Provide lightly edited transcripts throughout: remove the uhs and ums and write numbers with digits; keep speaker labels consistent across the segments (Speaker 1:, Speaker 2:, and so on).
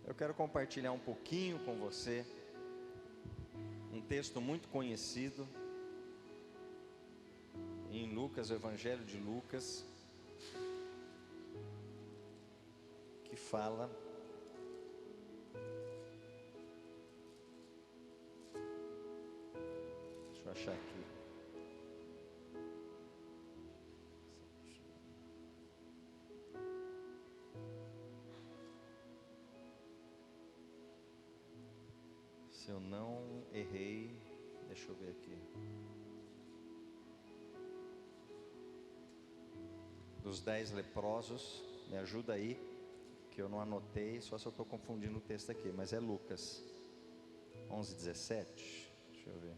Speaker 1: Eu quero compartilhar um pouquinho com você um texto muito conhecido em Lucas, o Evangelho de Lucas, que fala deixa eu achar aqui. Se eu não errei, deixa eu ver aqui. Dos 10 leprosos, me ajuda aí, que eu não anotei, só se eu estou confundindo o texto aqui, mas é Lucas 11:17, deixa eu ver.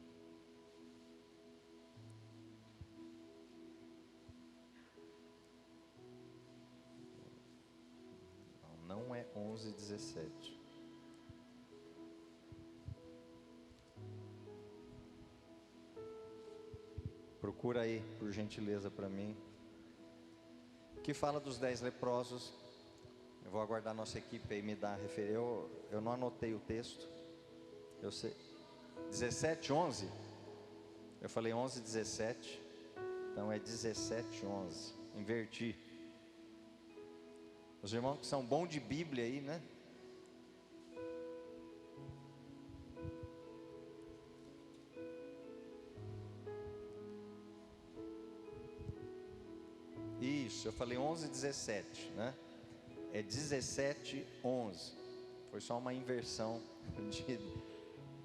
Speaker 1: Não é 11:17. Procura aí, por gentileza, para mim. Que fala dos 10 leprosos. Eu vou aguardar a nossa equipe aí me dar a referência. Eu não anotei o texto. Eu sei. 17:11. Eu falei 11:17. Então é 17:11. Inverti. Os irmãos que são bons de Bíblia aí, né? Isso, eu falei 11:17, né? É 17:11. Foi só uma inversão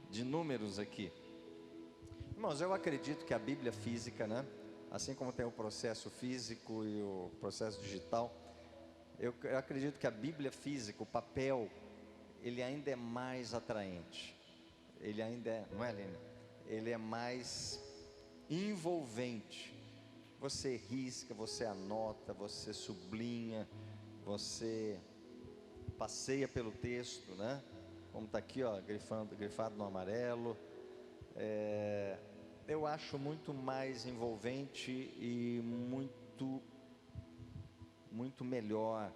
Speaker 1: de números aqui. Irmãos, eu acredito que a Bíblia física, né? Assim como tem o processo físico e o processo digital, eu acredito que a Bíblia física, o papel, ele ainda é mais atraente. Ele ainda é, não é, Lina? Ele é mais envolvente. Você risca, você anota, você sublinha, você passeia pelo texto, né? Como está aqui, ó, grifado no amarelo. Eu acho muito mais envolvente e muito melhor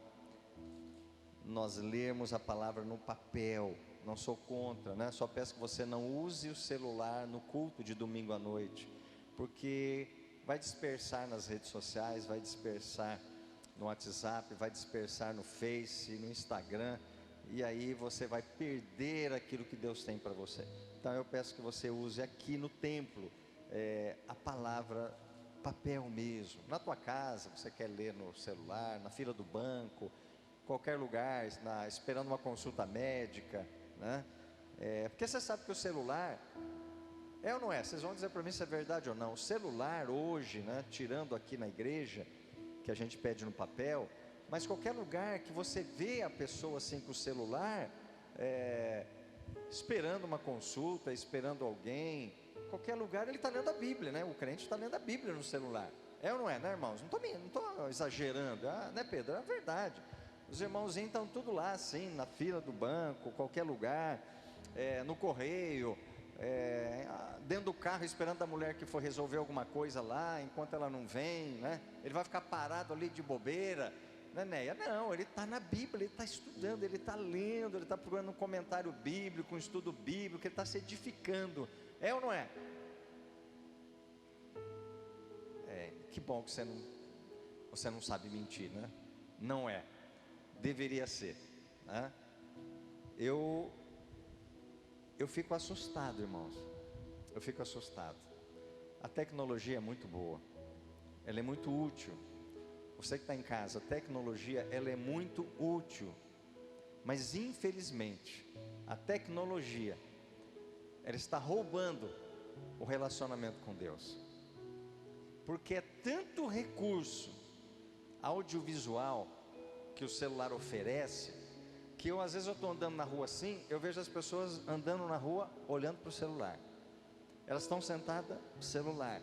Speaker 1: nós lermos a palavra no papel. Não sou contra, né? Só peço que você não use o celular no culto de domingo à noite, porque vai dispersar nas redes sociais, vai dispersar no WhatsApp, vai dispersar no Face, no Instagram, e aí você vai perder aquilo que Deus tem para você. Então eu peço que você use aqui no templo a palavra papel mesmo. Na tua casa, você quer ler no celular, na fila do banco, qualquer lugar, esperando uma consulta médica, né? Porque você sabe que o celular, é ou não é? Vocês vão dizer para mim se é verdade ou não. O celular hoje, né, tirando aqui na igreja, que a gente pede no papel, mas qualquer lugar que você vê a pessoa assim com o celular, esperando uma consulta, esperando alguém, qualquer lugar ele está lendo a Bíblia, né? O crente está lendo a Bíblia no celular. É ou não é, né, irmãos? Não estou exagerando, né, Pedro? É verdade. Os irmãozinhos estão tudo lá assim, na fila do banco, qualquer lugar, no correio, dentro do carro esperando a mulher que for resolver alguma coisa lá, enquanto ela não vem, né? Ele vai ficar parado ali de bobeira, né, Neia? Não, ele está na Bíblia, ele está estudando, ele está lendo, ele está procurando um comentário bíblico, um estudo bíblico, ele está se edificando. É ou não é? Que bom que você não sabe mentir, né? Não é. Deveria ser, né? Eu fico assustado, irmãos. Eu fico assustado. A tecnologia é muito boa. Ela é muito útil. Você que está em casa, a tecnologia, ela é muito útil. Mas infelizmente, a tecnologia, ela está roubando o relacionamento com Deus. Porque é tanto recurso audiovisual que o celular oferece, que às vezes eu estou andando na rua assim, eu vejo as pessoas andando na rua olhando para o celular. Elas estão sentadas no celular.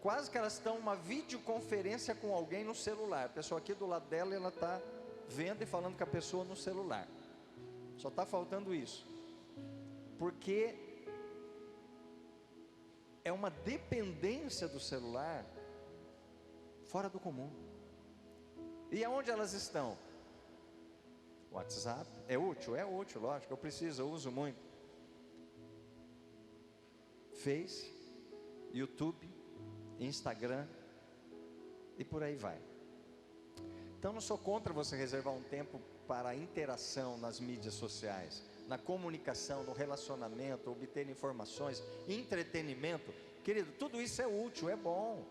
Speaker 1: Quase que elas estão uma videoconferência com alguém no celular. A pessoa aqui do lado dela, ela está vendo e falando com a pessoa no celular. Só está faltando isso. Porque é uma dependência do celular fora do comum. E aonde elas estão? WhatsApp é útil, lógico, eu preciso, eu uso muito. Face, YouTube, Instagram e por aí vai. Então não sou contra você reservar um tempo para a interação nas mídias sociais, na comunicação, no relacionamento, obter informações, entretenimento. Querido, tudo isso é útil, é bom.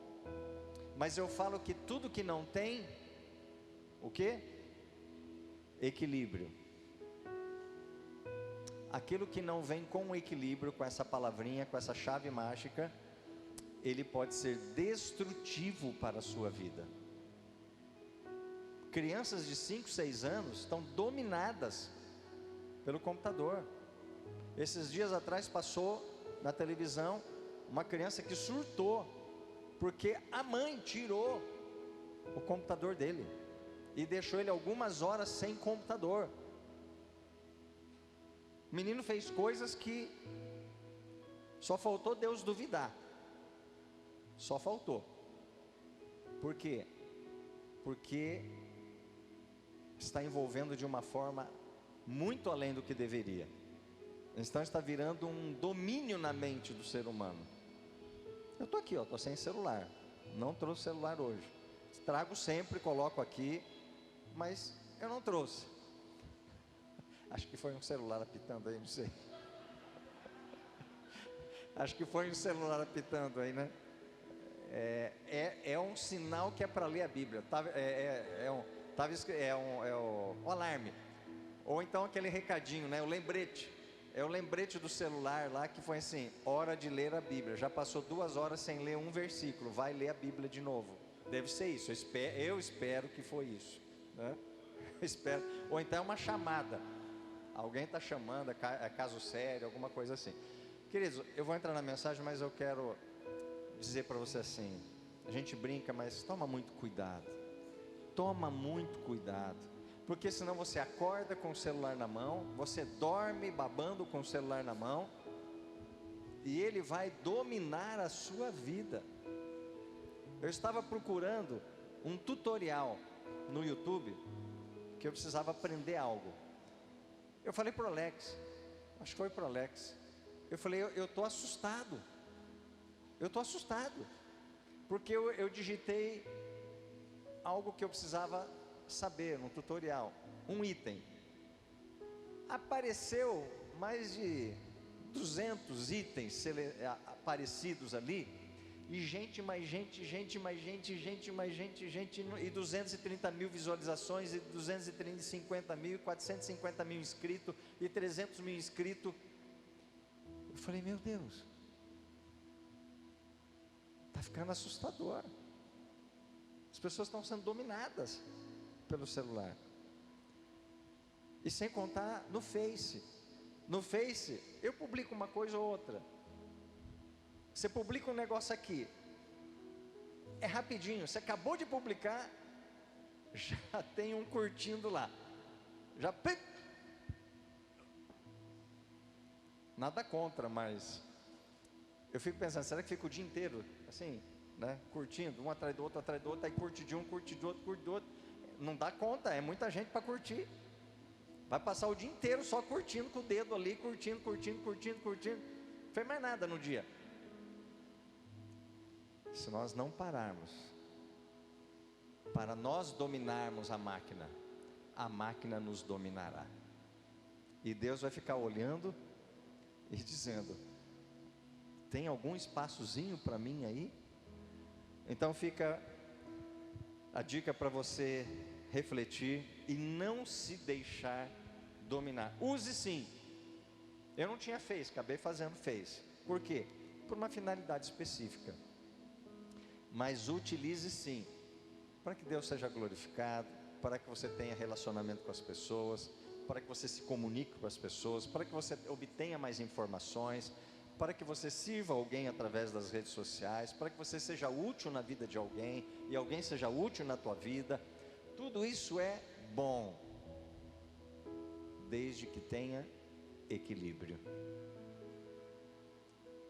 Speaker 1: Mas eu falo que tudo que não tem, o quê? Equilíbrio. Aquilo que não vem com equilíbrio, com essa palavrinha, com essa chave mágica, ele pode ser destrutivo para a sua vida. Crianças de 5, 6 anos estão dominadas pelo computador. Esses dias atrás passou na televisão uma criança que surtou, porque a mãe tirou o computador dele e deixou ele algumas horas sem computador. O menino fez coisas que só faltou Deus duvidar. Só faltou. Por quê? Porque está envolvendo de uma forma muito além do que deveria. Então está virando um domínio na mente do ser humano. Eu estou aqui, estou sem celular. Não trouxe celular hoje. Trago sempre, coloco aqui, mas eu não trouxe. Acho que foi um celular apitando aí, não sei. Acho que foi um celular apitando aí, né? É um sinal que é para ler a Bíblia. É o alarme. Ou então aquele recadinho, né? O lembrete. É o lembrete do celular lá que foi assim: hora de ler a Bíblia. Já passou 2 horas sem ler um versículo. Vai ler a Bíblia de novo. Deve ser isso. Eu espero que foi isso, né? Eu espero. Ou então é uma chamada. Alguém está chamando, é caso sério, alguma coisa assim. Queridos, eu vou entrar na mensagem, mas eu quero dizer para você assim: a gente brinca, mas toma muito cuidado. Toma muito cuidado. Porque senão você acorda com o celular na mão, você dorme babando com o celular na mão, e ele vai dominar a sua vida. Eu estava procurando um tutorial no YouTube, que eu precisava aprender algo. Eu falei para o Alex, acho que foi para o Alex, eu falei, eu estou assustado, porque eu digitei algo que eu precisava saber no tutorial, um item. Apareceu mais de 200 itens aparecidos ali, e gente, mais gente, e 230 mil visualizações, e 250 mil, e 450 mil inscritos, e 300 mil inscritos. Eu falei, meu Deus, está ficando assustador. As pessoas estão sendo dominadas pelo celular. E sem contar no Face. No Face, eu publico uma coisa ou outra. Você publica um negócio aqui, é rapidinho, você acabou de publicar, já tem um curtindo lá. Já. Nada contra, mas eu fico pensando, será que fica o dia inteiro assim, né? Curtindo, um atrás do outro, aí curte de um, curte de outro, curte do outro. Não dá conta, é muita gente para curtir. Vai passar o dia inteiro só curtindo com o dedo ali, curtindo. Não fez mais nada no dia. Se nós não pararmos, para nós dominarmos a máquina nos dominará. E Deus vai ficar olhando e dizendo: tem algum espaçozinho para mim aí? Então fica a dica para você refletir e não se deixar dominar. Use sim. Eu não tinha Face, acabei fazendo Face. Por quê? Por uma finalidade específica. Mas utilize sim, para que Deus seja glorificado, para que você tenha relacionamento com as pessoas, para que você se comunique com as pessoas, para que você obtenha mais informações, para que você sirva alguém através das redes sociais, para que você seja útil na vida de alguém, e alguém seja útil na tua vida. Tudo isso é bom, desde que tenha equilíbrio.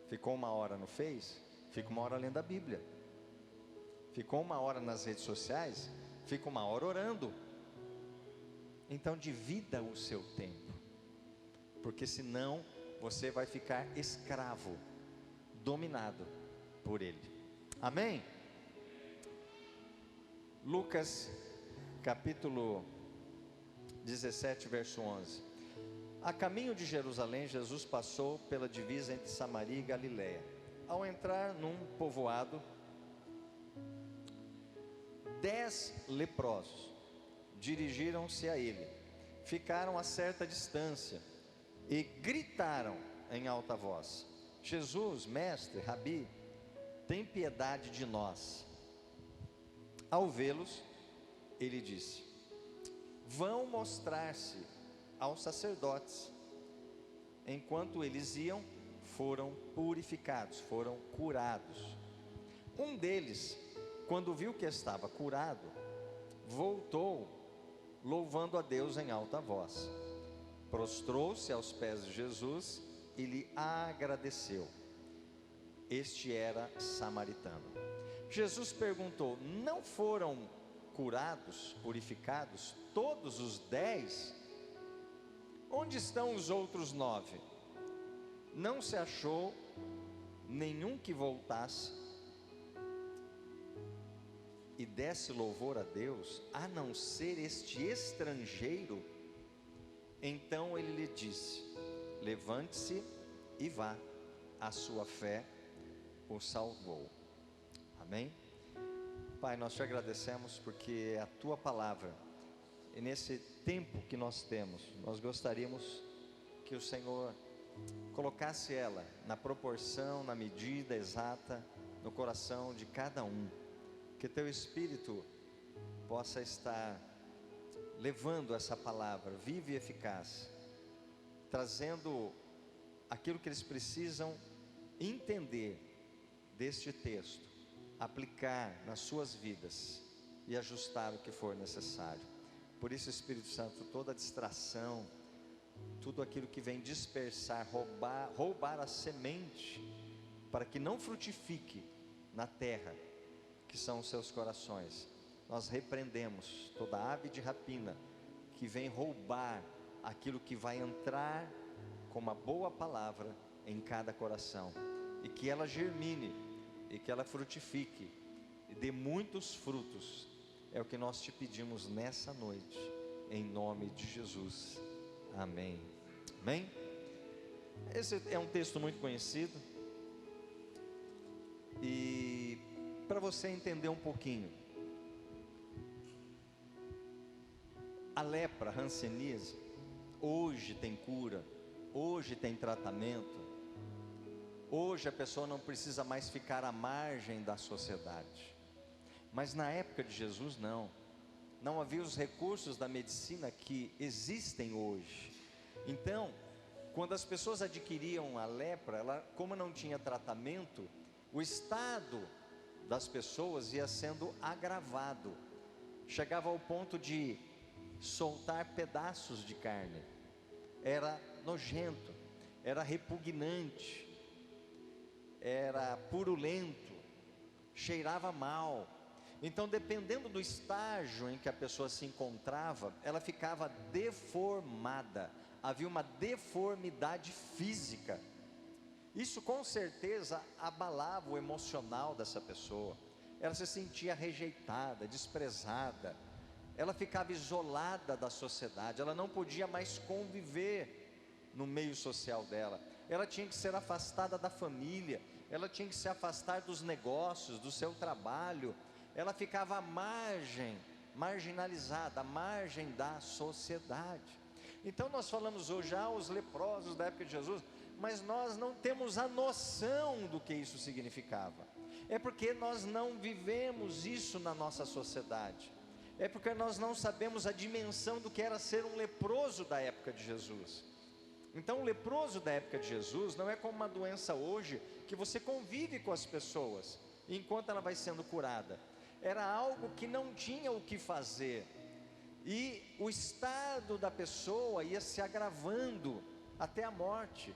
Speaker 1: Ficou 1 hora no Face, fica 1 hora lendo a Bíblia. Ficou 1 hora nas redes sociais, fica 1 hora orando. Então divida o seu tempo, porque senão você vai ficar escravo, dominado por ele. Amém? Lucas capítulo 17, verso 11. A caminho de Jerusalém, Jesus passou pela divisa entre Samaria e Galiléia. Ao entrar num povoado, 10 leprosos dirigiram-se a ele, ficaram a certa distância e gritaram em alta voz: Jesus, mestre, rabi, tem piedade de nós. Ao vê-los, ele disse: vão mostrar-se aos sacerdotes. Enquanto eles iam, foram purificados, foram curados. Um deles, quando viu que estava curado, voltou louvando a Deus em alta voz. Prostrou-se aos pés de Jesus e lhe agradeceu. Este era samaritano. Jesus perguntou: não foram curados, purificados, todos os 10? Onde estão os outros 9? Não se achou nenhum que voltasse e desse louvor a Deus, a não ser este estrangeiro? Então ele lhe disse: levante-se e vá, a sua fé o salvou. Amém? Pai, nós te agradecemos porque a tua palavra, e nesse tempo que nós temos, nós gostaríamos que o Senhor colocasse ela na proporção, na medida exata, no coração de cada um. Que teu Espírito possa estar levando essa palavra viva e eficaz, trazendo aquilo que eles precisam entender deste texto, aplicar nas suas vidas e ajustar o que for necessário. Por isso, Espírito Santo, toda distração, tudo aquilo que vem dispersar, roubar a semente, para que não frutifique na terra, que são os seus corações, nós repreendemos toda ave de rapina, que vem roubar aquilo que vai entrar com uma boa palavra em cada coração, e que ela germine, e que ela frutifique, e dê muitos frutos. É o que nós te pedimos nessa noite, em nome de Jesus, amém. Amém? Esse é um texto muito conhecido, e para você entender um pouquinho, a lepra, a hanseníase, hoje tem cura, hoje tem tratamento, hoje a pessoa não precisa mais ficar à margem da sociedade. Mas na época de Jesus não havia os recursos da medicina que existem hoje. Então, quando as pessoas adquiriam a lepra, como não tinha tratamento, o estado das pessoas ia sendo agravado, chegava ao ponto de soltar pedaços de carne, era nojento, era repugnante, era purulento, cheirava mal. Então, dependendo do estágio em que a pessoa se encontrava, ela ficava deformada, havia uma deformidade física. Isso com certeza abalava o emocional dessa pessoa. Ela se sentia rejeitada, desprezada, ela ficava isolada da sociedade, ela não podia mais conviver no meio social dela, ela tinha que ser afastada da família, ela tinha que se afastar dos negócios, do seu trabalho, ela ficava à margem, marginalizada, à margem da sociedade. Então nós falamos hoje os leprosos da época de Jesus, mas nós não temos a noção do que isso significava. É porque nós não vivemos isso na nossa sociedade, é porque nós não sabemos a dimensão do que era ser um leproso da época de Jesus. Então o leproso da época de Jesus não é como uma doença hoje, que você convive com as pessoas enquanto ela vai sendo curada. Era algo que não tinha o que fazer, e o estado da pessoa ia se agravando até a morte.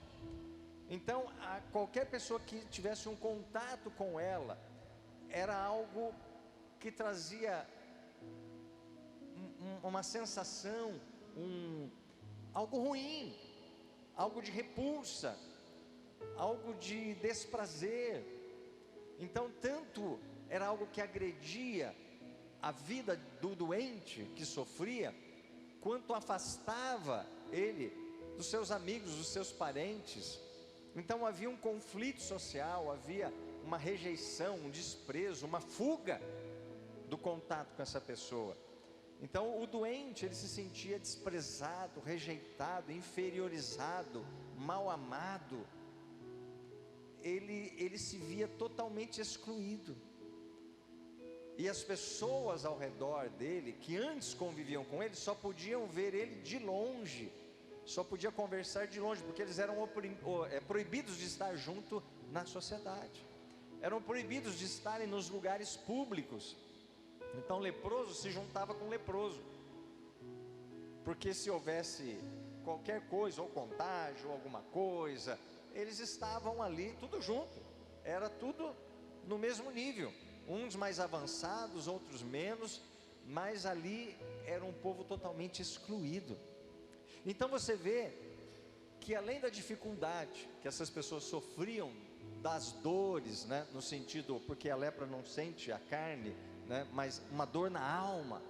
Speaker 1: Então qualquer pessoa que tivesse um contato com ela, era algo que trazia uma sensação algo ruim, algo de repulsa, algo de desprazer. Então, tanto era algo que agredia a vida do doente que sofria, quanto afastava ele dos seus amigos, dos seus parentes. Então havia um conflito social, havia uma rejeição, um desprezo, uma fuga do contato com essa pessoa. Então o doente, ele se sentia desprezado, rejeitado, inferiorizado, mal amado. Ele se via totalmente excluído. E as pessoas ao redor dele, que antes conviviam com ele, só podiam ver ele de longe, só podia conversar de longe, porque eles eram proibidos de estar junto na sociedade, eram proibidos de estarem nos lugares públicos. Então leproso se juntava com leproso, porque se houvesse qualquer coisa, ou contágio, ou alguma coisa, eles estavam ali tudo junto, era tudo no mesmo nível, uns mais avançados, outros menos, mas ali era um povo totalmente excluído. Então você vê que além da dificuldade que essas pessoas sofriam, das dores, né, no sentido, porque a lepra não sente a carne, né, mas uma dor na alma,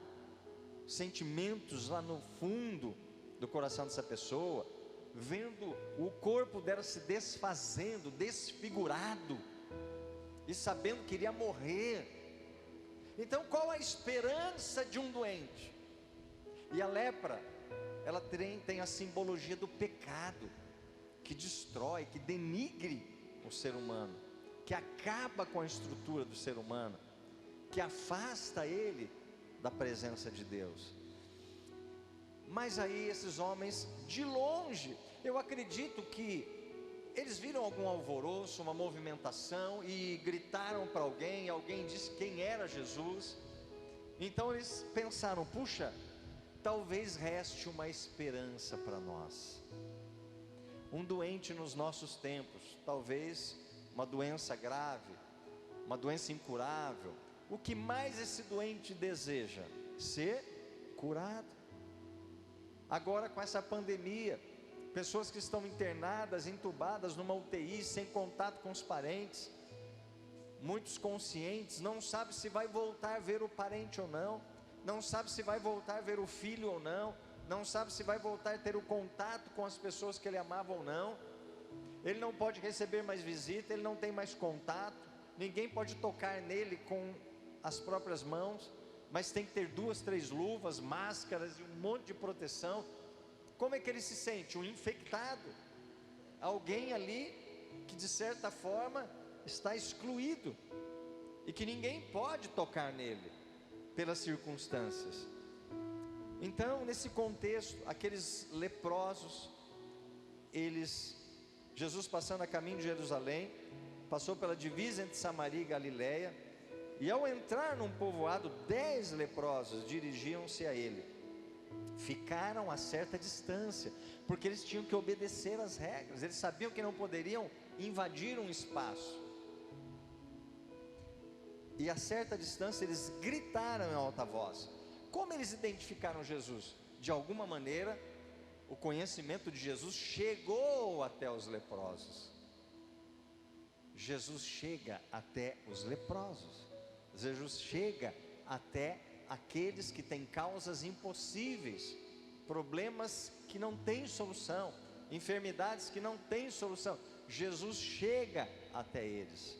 Speaker 1: sentimentos lá no fundo do coração dessa pessoa, vendo o corpo dela se desfazendo, desfigurado, e sabendo que iria morrer. Então qual a esperança de um doente? E a lepra, ela tem a simbologia do pecado, que destrói, que denigre o ser humano, que acaba com a estrutura do ser humano, que afasta ele da presença de Deus. Mas aí esses homens, de longe, eu acredito que eles viram algum alvoroço, uma movimentação, e gritaram para alguém, alguém disse quem era Jesus. Então eles pensaram, puxa, talvez reste uma esperança para nós. Um doente nos nossos tempos, talvez uma doença grave, uma doença incurável. O que mais esse doente deseja? Ser curado. Agora com essa pandemia, pessoas que estão internadas, entubadas numa UTI, sem contato com os parentes, muitos conscientes, não sabe se vai voltar a ver o parente ou não, não sabe se vai voltar a ver o filho ou não, não sabe se vai voltar a ter o contato com as pessoas que ele amava ou não. Ele não pode receber mais visita, ele não tem mais contato, ninguém pode tocar nele com as próprias mãos, mas tem que ter 2, 3 luvas, máscaras e um monte de proteção. Como é que ele se sente? Um infectado, alguém ali que de certa forma está excluído, e que ninguém pode tocar nele, pelas circunstâncias. Então nesse contexto, aqueles leprosos, Jesus passando a caminho de Jerusalém, passou pela divisa entre Samaria e Galileia, e ao entrar num povoado, 10 leprosos dirigiam-se a ele. Ficaram a certa distância, porque eles tinham que obedecer às regras, eles sabiam que não poderiam invadir um espaço, e a certa distância eles gritaram em alta voz. Como eles identificaram Jesus? De alguma maneira, o conhecimento de Jesus chegou até os leprosos. Jesus chega até os leprosos, Jesus chega até aqueles que têm causas impossíveis, problemas que não têm solução, enfermidades que não têm solução. Jesus chega até eles,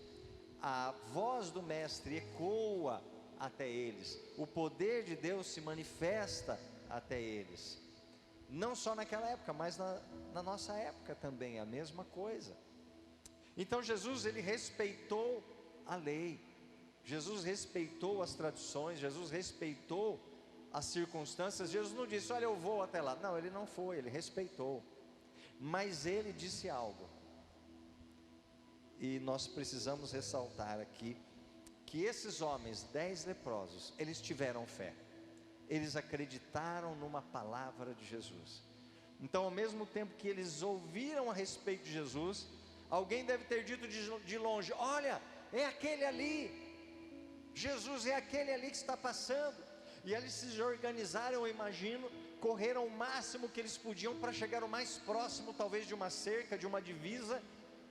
Speaker 1: a voz do Mestre ecoa até eles, o poder de Deus se manifesta até eles. Não só naquela época, mas na nossa época também é a mesma coisa. Então Jesus, ele respeitou a lei, Jesus respeitou as tradições, Jesus respeitou as circunstâncias. Jesus não disse, olha, eu vou até lá. Não, ele não foi, ele respeitou. Mas ele disse algo, e nós precisamos ressaltar aqui, que esses homens, 10 leprosos, eles tiveram fé, eles acreditaram numa palavra de Jesus. Então ao mesmo tempo que eles ouviram a respeito de Jesus, alguém deve ter dito de longe, olha, é aquele ali, Jesus é aquele ali que está passando. E eles se organizaram, eu imagino, correram o máximo que eles podiam para chegar o mais próximo, talvez de uma cerca, de uma divisa,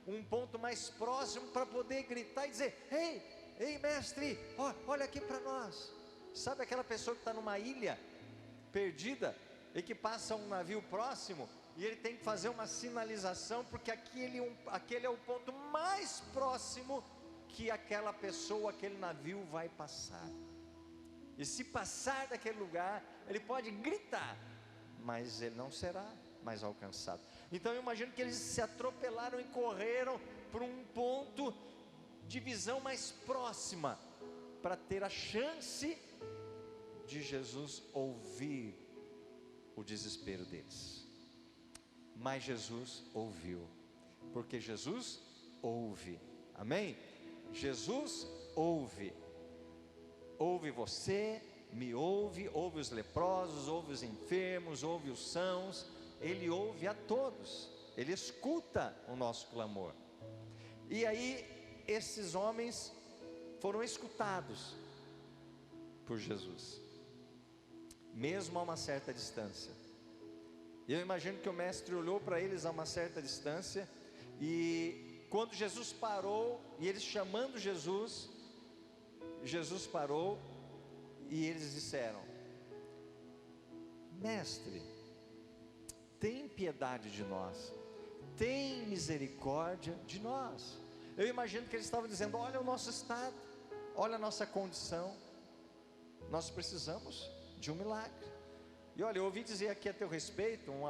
Speaker 1: um ponto mais próximo, para poder gritar e dizer: ei, ei mestre, olha aqui para nós. Sabe aquela pessoa que está numa ilha perdida e que passa um navio próximo e ele tem que fazer uma sinalização, porque aquele é o ponto mais próximo que aquela pessoa, aquele navio vai passar. E se passar daquele lugar, ele pode gritar, mas ele não será mais alcançado. Então eu imagino que eles se atropelaram e correram para um ponto de visão mais próxima, para ter a chance de Jesus ouvir o desespero deles. Mas Jesus ouviu, porque Jesus ouve, amém? Jesus ouve você, me ouve os leprosos, ouve os enfermos, ouve os sãos, Ele ouve a todos, Ele escuta o nosso clamor. E aí esses homens foram escutados por Jesus, mesmo a uma certa distância. E eu imagino que o mestre olhou para eles a uma certa distância, e quando Jesus parou, e eles chamando Jesus parou, e eles disseram: mestre, tem piedade de nós, tem misericórdia de nós. Eu imagino que eles estavam dizendo: olha o nosso estado, olha a nossa condição, nós precisamos de um milagre. E olha, eu ouvi dizer aqui a teu respeito, o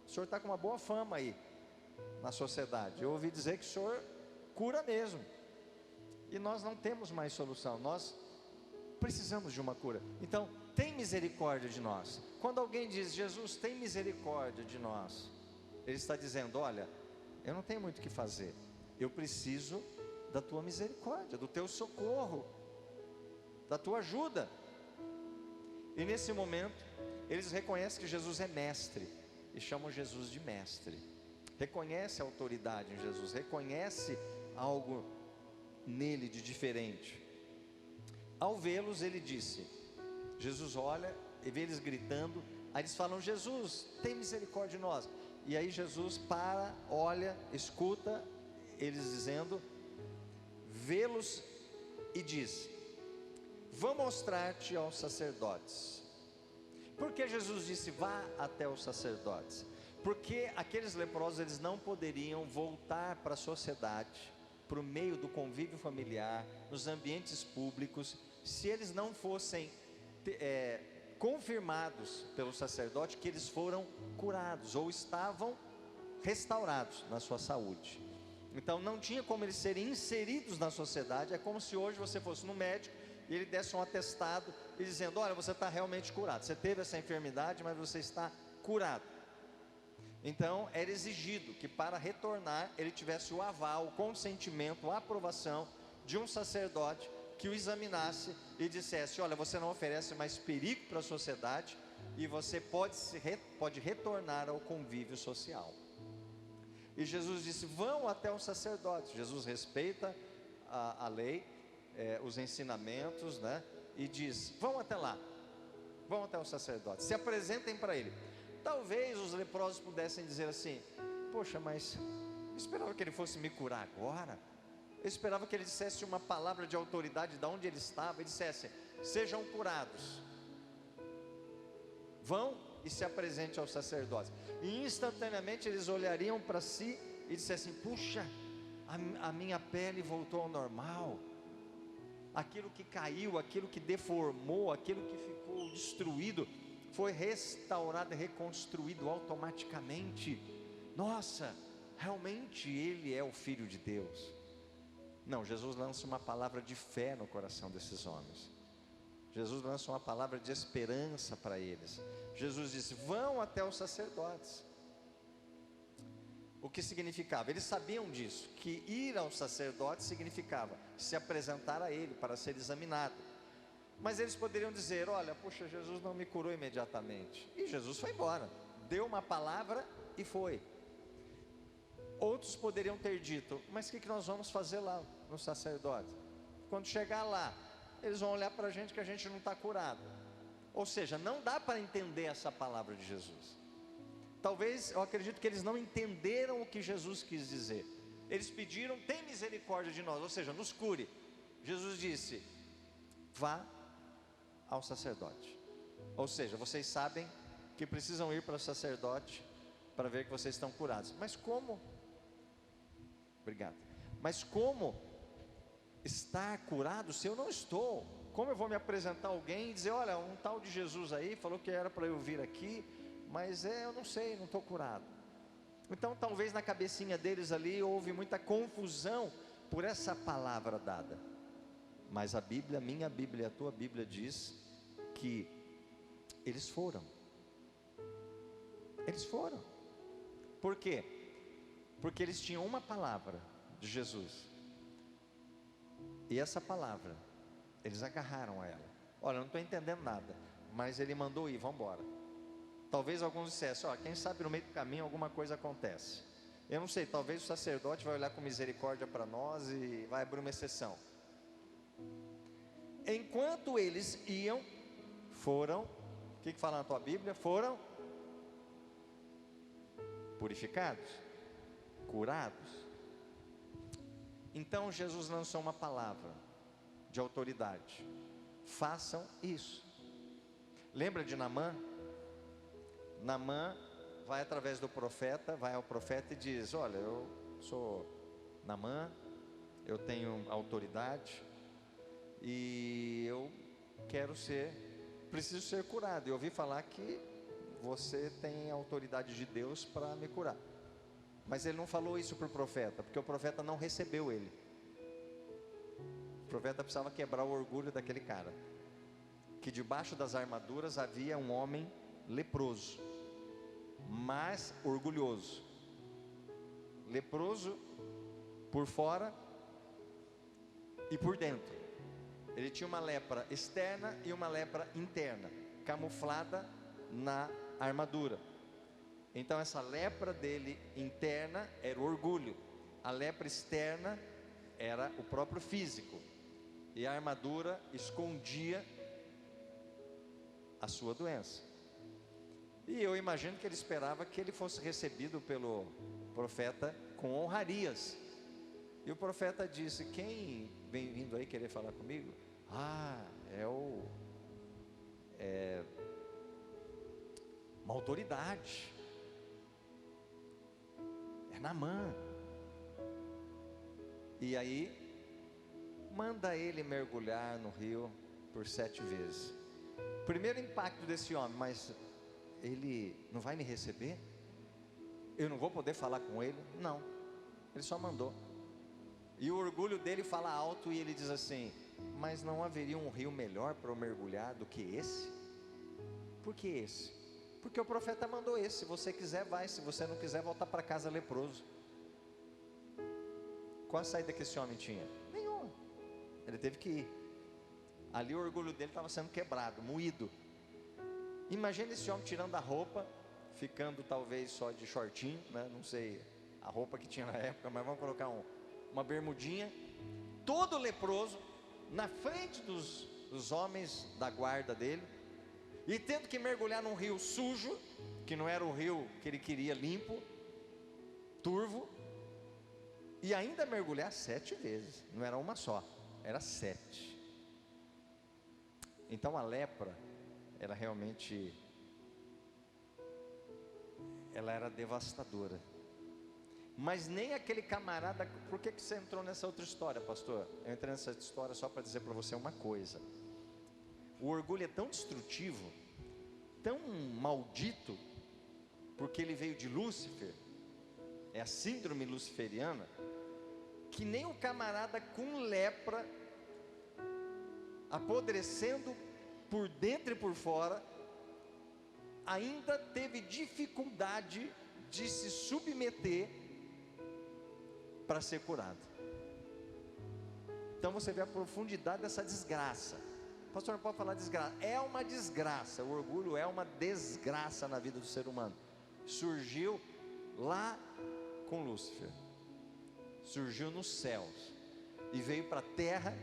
Speaker 1: senhor está com uma boa fama aí na sociedade. Eu ouvi dizer que o senhor cura mesmo, e nós não temos mais solução, nós precisamos de uma cura. Então tem misericórdia de nós. Quando alguém diz: Jesus, tem misericórdia de nós, ele está dizendo: olha, eu não tenho muito o que fazer, eu preciso da tua misericórdia, do teu socorro, da tua ajuda. E nesse momento eles reconhecem que Jesus é mestre, e chamam Jesus de mestre. Reconhece a autoridade em Jesus, reconhece algo nele de diferente. Ao vê-los, ele disse, Jesus olha e vê eles gritando, aí eles falam: Jesus, tem misericórdia de nós. E aí Jesus para, olha, escuta eles dizendo, vê-los e diz: vou mostrar-te aos sacerdotes. Por que Jesus disse: vá até os sacerdotes? Porque aqueles leprosos, eles não poderiam voltar para a sociedade, para o meio do convívio familiar, nos ambientes públicos, se eles não fossem confirmados pelo sacerdote que eles foram curados, ou estavam restaurados na sua saúde. Então não tinha como eles serem inseridos na sociedade. É como se hoje você fosse no médico e ele desse um atestado e dizendo: olha, você está realmente curado, você teve essa enfermidade, mas você está curado. Então era exigido que para retornar ele tivesse o aval, o consentimento, a aprovação de um sacerdote que o examinasse e dissesse: olha, você não oferece mais perigo para a sociedade e você pode retornar ao convívio social. E Jesus disse: vão até os sacerdotes. Jesus respeita a lei, os ensinamentos, né? E diz: vão até lá, vão até os sacerdotes, se apresentem para ele. Talvez os leprosos pudessem dizer assim: poxa, mas eu esperava que ele fosse me curar agora, eu esperava que ele dissesse uma palavra de autoridade de onde ele estava, e dissesse: sejam curados, vão e se apresente aos sacerdotes. E instantaneamente eles olhariam para si e dissessem: puxa, a minha pele voltou ao normal, aquilo que caiu, aquilo que deformou, aquilo que ficou destruído, foi restaurado e reconstruído automaticamente. Nossa, realmente ele é o Filho de Deus. Não, Jesus lança uma palavra de fé no coração desses homens. Jesus lança uma palavra de esperança para eles. Jesus disse: vão até os sacerdotes. O que significava? Eles sabiam disso, que ir aos sacerdotes significava se apresentar a ele para ser examinado. Mas eles poderiam dizer: olha, puxa, Jesus não me curou imediatamente. E Jesus foi embora, deu uma palavra e foi. Outros poderiam ter dito: mas o que nós vamos fazer lá no sacerdote? Quando chegar lá, eles vão olhar para a gente que a gente não está curado. Ou seja, não dá para entender essa palavra de Jesus. Talvez, eu acredito que eles não entenderam o que Jesus quis dizer. Eles pediram: tem misericórdia de nós, ou seja, nos cure. Jesus disse: vá ao sacerdote. Ou seja, vocês sabem que precisam ir para o sacerdote para ver que vocês estão curados. Mas como? Obrigado. Mas como estar curado se eu não estou? Como eu vou me apresentar a alguém e dizer: olha, um tal de Jesus aí falou que era para eu vir aqui, mas eu não sei, não estou curado. Então talvez na cabecinha deles ali houve muita confusão por essa palavra dada. Mas a Bíblia, minha Bíblia, a tua Bíblia diz que eles foram. Eles foram. Por quê? Porque eles tinham uma palavra de Jesus. E essa palavra, eles agarraram a ela. Olha, eu não estou entendendo nada, mas ele mandou ir, vamos embora. Talvez alguns dissessem: ó, quem sabe no meio do caminho alguma coisa acontece. Eu não sei, talvez o sacerdote vai olhar com misericórdia para nós e vai abrir uma exceção. Enquanto eles iam, foram, o que fala na tua Bíblia? Foram purificados, curados. Então Jesus lançou uma palavra de autoridade: façam isso. Lembra de Naamã? Naamã vai através do profeta, vai ao profeta e diz: olha, eu sou Naamã, eu tenho autoridade e eu preciso ser curado. Eu ouvi falar que você tem a autoridade de Deus para me curar. Mas ele não falou isso para o profeta, porque o profeta não recebeu ele. O profeta precisava quebrar o orgulho daquele cara, que debaixo das armaduras havia um homem leproso, mas orgulhoso. Leproso por fora e por dentro. Ele tinha uma lepra externa e uma lepra interna, camuflada na armadura. Então essa lepra dele interna era o orgulho, a lepra externa era o próprio físico, e a armadura escondia a sua doença. E eu imagino que ele esperava que ele fosse recebido pelo profeta com honrarias. E o profeta disse: quem vem vindo aí querer falar comigo? É uma autoridade, é Naamã. E aí manda ele mergulhar no rio por 7 vezes. Primeiro impacto desse homem: mas ele não vai me receber? Eu não vou poder falar com ele? Não, ele só mandou. E o orgulho dele fala alto e ele diz assim: mas não haveria um rio melhor para eu mergulhar do que esse? Por que esse? Porque o profeta mandou esse. Se você quiser, vai. Se você não quiser, volta para casa leproso. Qual a saída que esse homem tinha? Nenhuma. Ele teve que ir. Ali o orgulho dele estava sendo quebrado, moído. Imagina esse homem tirando a roupa, ficando talvez só de shortinho, né? Não sei a roupa que tinha na época, mas vamos colocar uma bermudinha, todo leproso, na frente dos homens da guarda dele, e tendo que mergulhar num rio sujo, que não era o rio que ele queria, limpo, turvo, e ainda mergulhar 7 vezes, não era uma só, era 7. Então a lepra, ela realmente, ela era devastadora. Mas nem aquele camarada. Por que você entrou nessa outra história, pastor? Eu entrei nessa história só para dizer para você uma coisa: o orgulho é tão destrutivo, tão maldito, porque ele veio de Lúcifer, é a síndrome luciferiana, que nem o camarada com lepra, apodrecendo por dentro e por fora, ainda teve dificuldade de se submeter para ser curado. Então você vê a profundidade dessa desgraça. Pastor, não pode falar desgraça. É uma desgraça. O orgulho é uma desgraça na vida do ser humano. Surgiu lá com Lúcifer, surgiu nos céus e veio para a terra,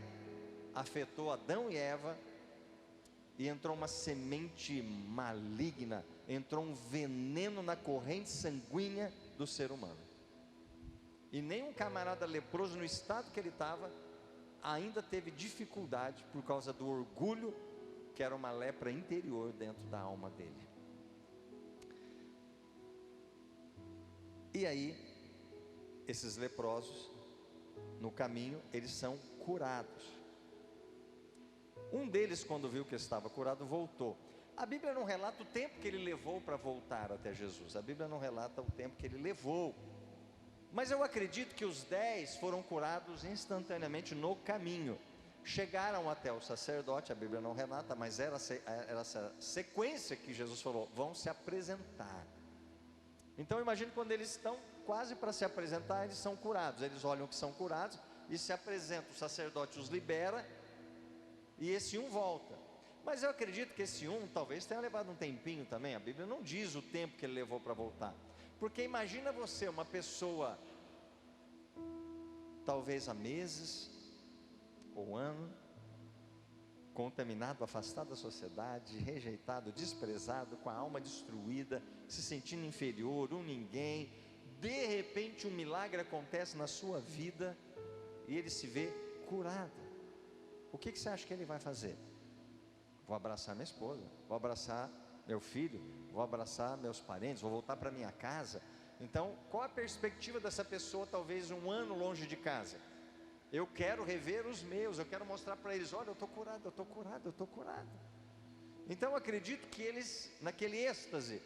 Speaker 1: afetou Adão e Eva, e entrou uma semente maligna, entrou um veneno na corrente sanguínea do ser humano. E nem um camarada leproso, no estado que ele estava, ainda teve dificuldade por causa do orgulho, que era uma lepra interior dentro da alma dele. E aí, esses leprosos, no caminho, eles são curados. Um deles, quando viu que estava curado, voltou. A Bíblia não relata o tempo que ele levou para voltar até Jesus. A Bíblia não relata o tempo que ele levou. Mas eu acredito que os 10 foram curados instantaneamente no caminho. Chegaram até o sacerdote, a Bíblia não relata, mas era essa sequência que Jesus falou: vão se apresentar. Então imagine quando eles estão quase para se apresentar, eles são curados. Eles olham que são curados e se apresentam, o sacerdote os libera e esse um volta. Mas eu acredito que esse um talvez tenha levado um tempinho também. A Bíblia não diz o tempo que ele levou para voltar. Porque imagina você, uma pessoa, talvez há meses ou ano, contaminado, afastado da sociedade, rejeitado, desprezado, com a alma destruída, se sentindo inferior, um ninguém. De repente um milagre acontece na sua vida e ele se vê curado. O que você acha que ele vai fazer? Vou abraçar minha esposa, vou abraçar meu filho, vou abraçar meus parentes, vou voltar para minha casa. Então, qual a perspectiva dessa pessoa, talvez um ano longe de casa? Eu quero rever os meus, eu quero mostrar para eles: olha, eu estou curado, eu estou curado, eu estou curado. Então eu acredito que eles, naquele êxtase,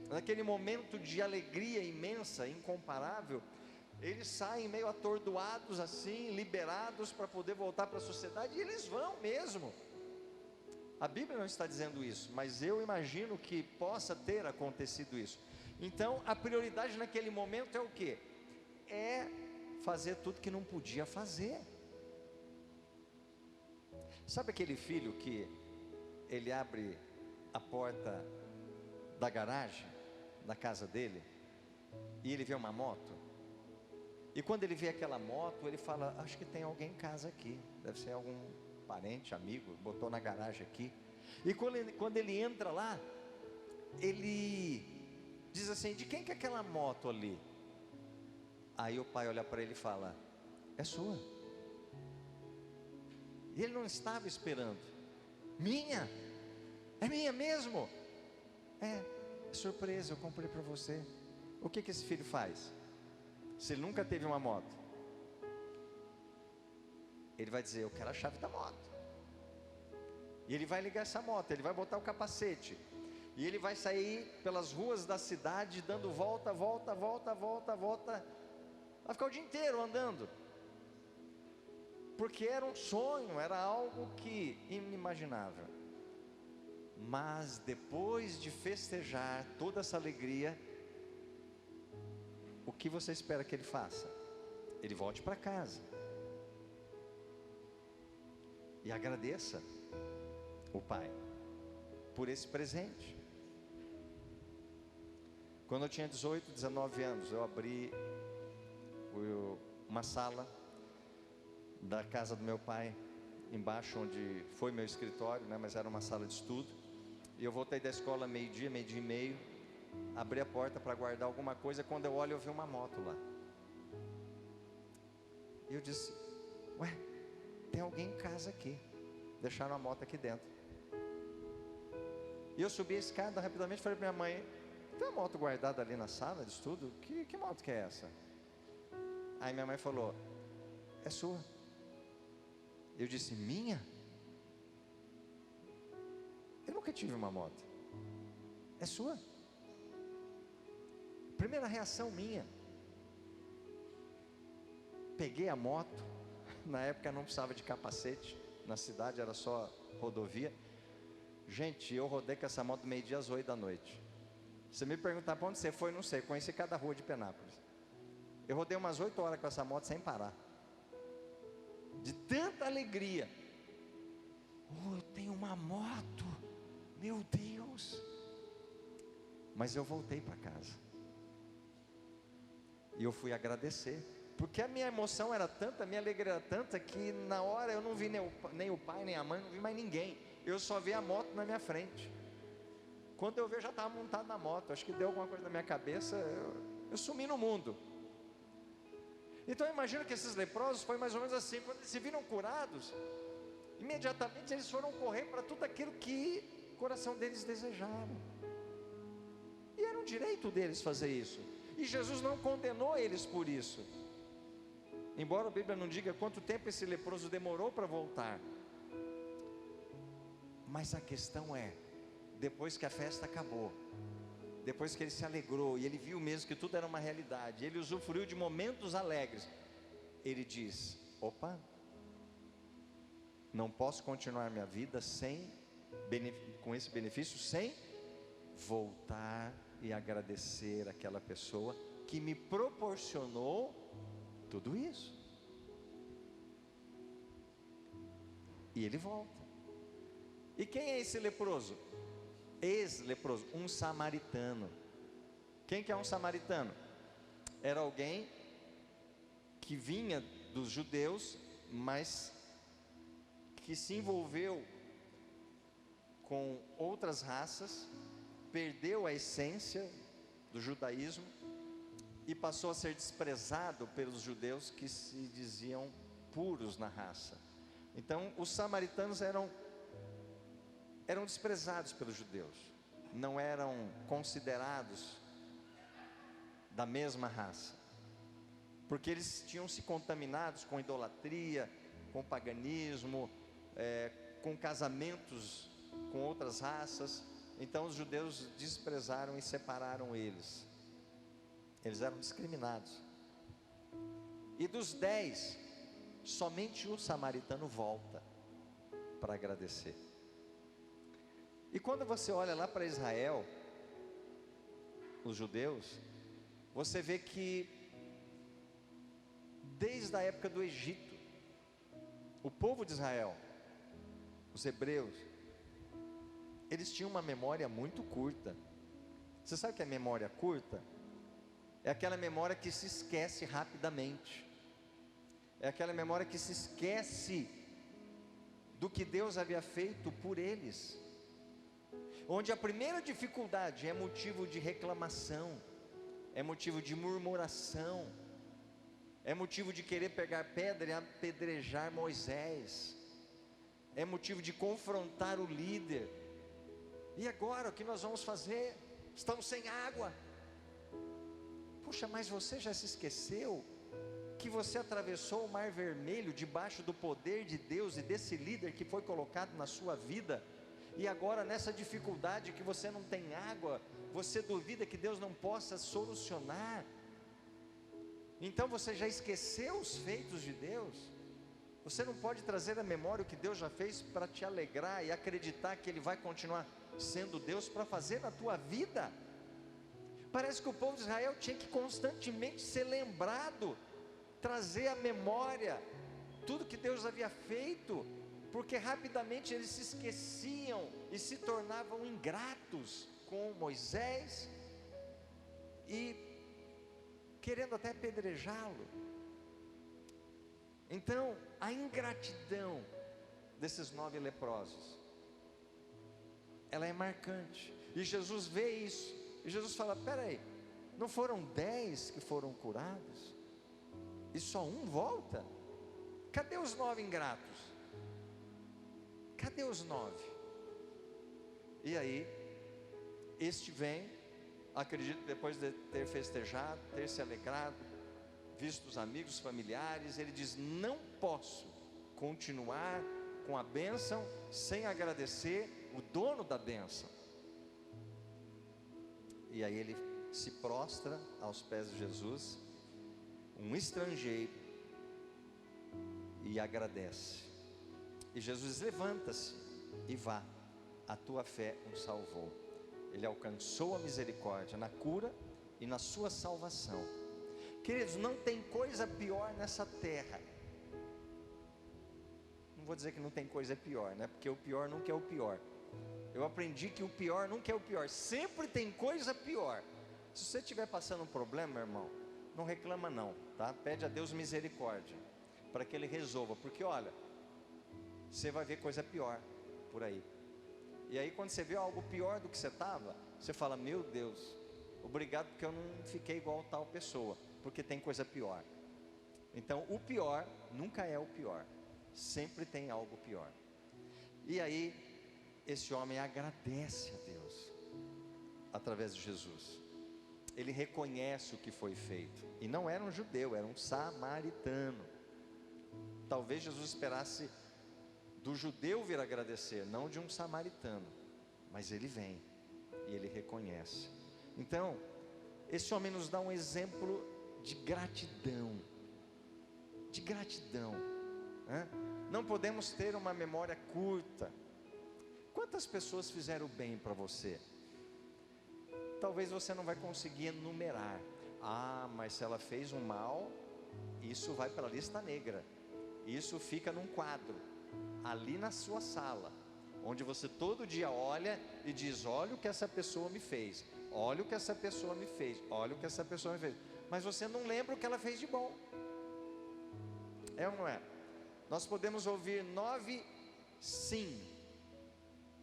Speaker 1: naquele momento de alegria imensa, incomparável, eles saem meio atordoados assim, liberados para poder voltar para a sociedade, e eles vão mesmo. A Bíblia não está dizendo isso, mas eu imagino que possa ter acontecido isso. Então a prioridade naquele momento é o quê? É fazer tudo que não podia fazer. Sabe aquele filho que ele abre a porta da garagem da casa dele e ele vê uma moto? E quando ele vê aquela moto, ele fala: acho que tem alguém em casa aqui, deve ser algum parente, amigo, botou na garagem aqui. E quando ele entra lá, ele diz assim: de quem que é aquela moto ali? Aí o pai olha para ele e fala: é sua. E ele não estava esperando. Minha? É minha mesmo? É surpresa, eu comprei para você. O que esse filho faz? Se ele nunca teve uma moto, ele vai dizer: eu quero a chave da moto. E ele vai ligar essa moto, ele vai botar o capacete, e ele vai sair pelas ruas da cidade, dando volta, volta, volta, volta, volta. Vai ficar o dia inteiro andando, porque era um sonho, era algo que inimaginável. Mas depois de festejar toda essa alegria, o que você espera que ele faça? Ele volte para casa e agradeça o pai por esse presente. Quando eu tinha 18, 19 anos, eu abri uma sala da casa do meu pai, embaixo onde foi meu escritório, né, mas era uma sala de estudo. E eu voltei da escola meio-dia, meio-dia e meio, abri a porta para guardar alguma coisa. Quando eu olho, eu vi uma moto lá. E eu disse: ué, tem alguém em casa aqui, deixaram a moto aqui dentro. E eu subi a escada rapidamente, falei para minha mãe: tem uma moto guardada ali na sala de estudo? Que moto que é essa? Aí minha mãe falou: é sua. Eu disse: minha? Eu nunca tive uma moto. É sua? Primeira reação minha. Peguei a moto. Na época não precisava de capacete, na cidade era só rodovia. Gente, eu rodei com essa moto meio-dia às 8 da noite. Se me perguntar para onde você foi, não sei, conheci cada rua de Penápolis. Eu rodei umas 8 horas com essa moto sem parar, de tanta alegria. Oh, eu tenho uma moto, meu Deus. Mas eu voltei para casa e eu fui agradecer, porque a minha emoção era tanta, a minha alegria era tanta, que na hora eu não vi nem o pai, nem a mãe, não vi mais ninguém. eu só vi a moto na minha frente. Quando eu vi, eu já estava montado na moto. Acho que deu alguma coisa na minha cabeça, eu sumi no mundo. Então eu imagino que esses leprosos foi mais ou menos assim. Quando eles se viram curados, imediatamente eles foram correr para tudo aquilo que o coração deles desejaram. E era um direito deles fazer isso. E Jesus não condenou eles por isso. Embora a Bíblia não diga quanto tempo esse leproso demorou para voltar. Mas a questão é, depois que a festa acabou, depois que ele se alegrou e ele viu mesmo que tudo era uma realidade, ele usufruiu de momentos alegres, ele diz: opa, não posso continuar minha vida com esse benefício, sem voltar e agradecer aquela pessoa que me proporcionou tudo isso. E ele volta. E quem é esse leproso? Ex-leproso, um samaritano. Quem que é um samaritano? Era alguém que vinha dos judeus, mas que se envolveu com outras raças, perdeu a essência do judaísmo e passou a ser desprezado pelos judeus que se diziam puros na raça. Então os samaritanos eram desprezados pelos judeus, não eram considerados da mesma raça, porque eles tinham se contaminados com idolatria, com paganismo, com casamentos com outras raças. Então os judeus desprezaram e separaram eles. Eles eram discriminados. E dos 10, somente um samaritano volta para agradecer. E quando você olha lá para Israel, os judeus, você vê que desde a época do Egito, o povo de Israel, os hebreus, eles tinham uma memória muito curta. Você sabe o que é memória curta? É aquela memória que se esquece rapidamente. É aquela memória que se esquece do que Deus havia feito por eles. Onde a primeira dificuldade é motivo de reclamação, é motivo de murmuração, é motivo de querer pegar pedra e apedrejar Moisés, é motivo de confrontar o líder. E agora o que nós vamos fazer? Estamos sem água. Puxa, mas você já se esqueceu que você atravessou o Mar Vermelho debaixo do poder de Deus e desse líder que foi colocado na sua vida? E agora nessa dificuldade que você não tem água, você duvida que Deus não possa solucionar? Então você já esqueceu os feitos de Deus? Você não pode trazer à memória o que Deus já fez para te alegrar e acreditar que Ele vai continuar sendo Deus para fazer na tua vida? Parece que o povo de Israel tinha que constantemente ser lembrado, trazer à memória tudo que Deus havia feito, porque rapidamente eles se esqueciam e se tornavam ingratos com Moisés e querendo até apedrejá-lo. Então a ingratidão desses 9 leprosos, ela é marcante, e Jesus vê isso, e Jesus fala: peraí, não foram 10 que foram curados? E só um volta? Cadê os 9 ingratos? Cadê os 9? E aí, este vem, acredito depois de ter festejado, ter se alegrado, visto os amigos, familiares, ele diz: não posso continuar com a bênção sem agradecer o dono da bênção. E aí ele se prostra aos pés de Jesus, um estrangeiro, e agradece. E Jesus diz: levanta-se e vá, a tua fé o salvou. Ele alcançou a misericórdia na cura e na sua salvação. Queridos, não tem coisa pior nessa terra. Não vou dizer que não tem coisa pior, né? Porque o pior nunca é o pior. Eu aprendi que o pior nunca é o pior, sempre tem coisa pior. Se você estiver passando um problema, meu irmão, não reclama não, tá? Pede a Deus misericórdia, para que Ele resolva, porque olha, você vai ver coisa pior por aí. E aí quando você vê algo pior do que você estava, você fala, meu Deus, obrigado porque eu não fiquei igual tal pessoa, porque tem coisa pior. Então o pior nunca é o pior, sempre tem algo pior. E aí esse homem agradece a Deus através de Jesus. Ele reconhece o que foi feito, e não era um judeu, era um samaritano. Talvez Jesus esperasse do judeu vir agradecer, não de um samaritano, mas ele vem e ele reconhece. Então esse homem nos dá um exemplo de gratidão, né? Não podemos ter uma memória curta. Quantas pessoas fizeram bem para você? Talvez você não vai conseguir enumerar. Mas se ela fez um mal, isso vai para a lista negra, isso fica num quadro ali na sua sala, onde você todo dia olha e diz, olha o que essa pessoa me fez, olha o que essa pessoa me fez, olha o que essa pessoa me fez, mas você não lembra o que ela fez de bom. É ou não é? Nós podemos ouvir 9 sim.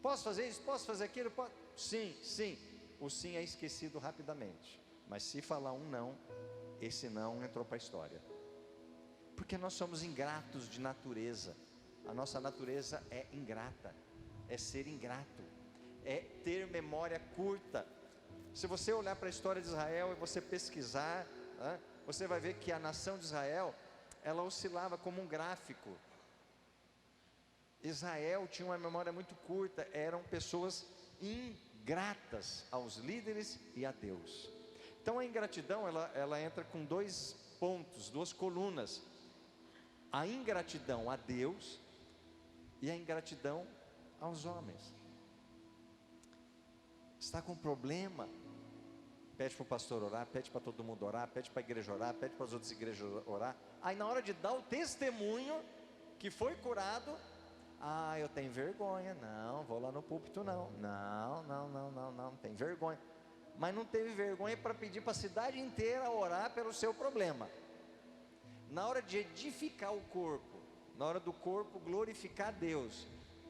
Speaker 1: Posso fazer isso? Posso fazer aquilo? Posso? Sim, sim. O sim é esquecido rapidamente. Mas se falar um não, esse não entrou para a história. Porque nós somos ingratos de natureza. A nossa natureza é ingrata, é ser ingrato, é ter memória curta. Se você olhar para a história de Israel e você pesquisar, né, você vai ver que a nação de Israel, ela oscilava como um gráfico. Israel tinha uma memória muito curta, eram pessoas ingratas aos líderes e a Deus. Então a ingratidão, ela entra com 2 pontos, 2 colunas: a ingratidão a Deus e a ingratidão aos homens. Está com problema? Pede para o pastor orar, pede para todo mundo orar, pede para a igreja orar, pede para as outras igrejas orar. Aí na hora de dar o testemunho que foi curado, eu tenho vergonha, não vou lá no púlpito não, não tem vergonha. Mas não teve vergonha para pedir para a cidade inteira orar pelo seu problema. Na hora de edificar o corpo, na hora do corpo glorificar a Deus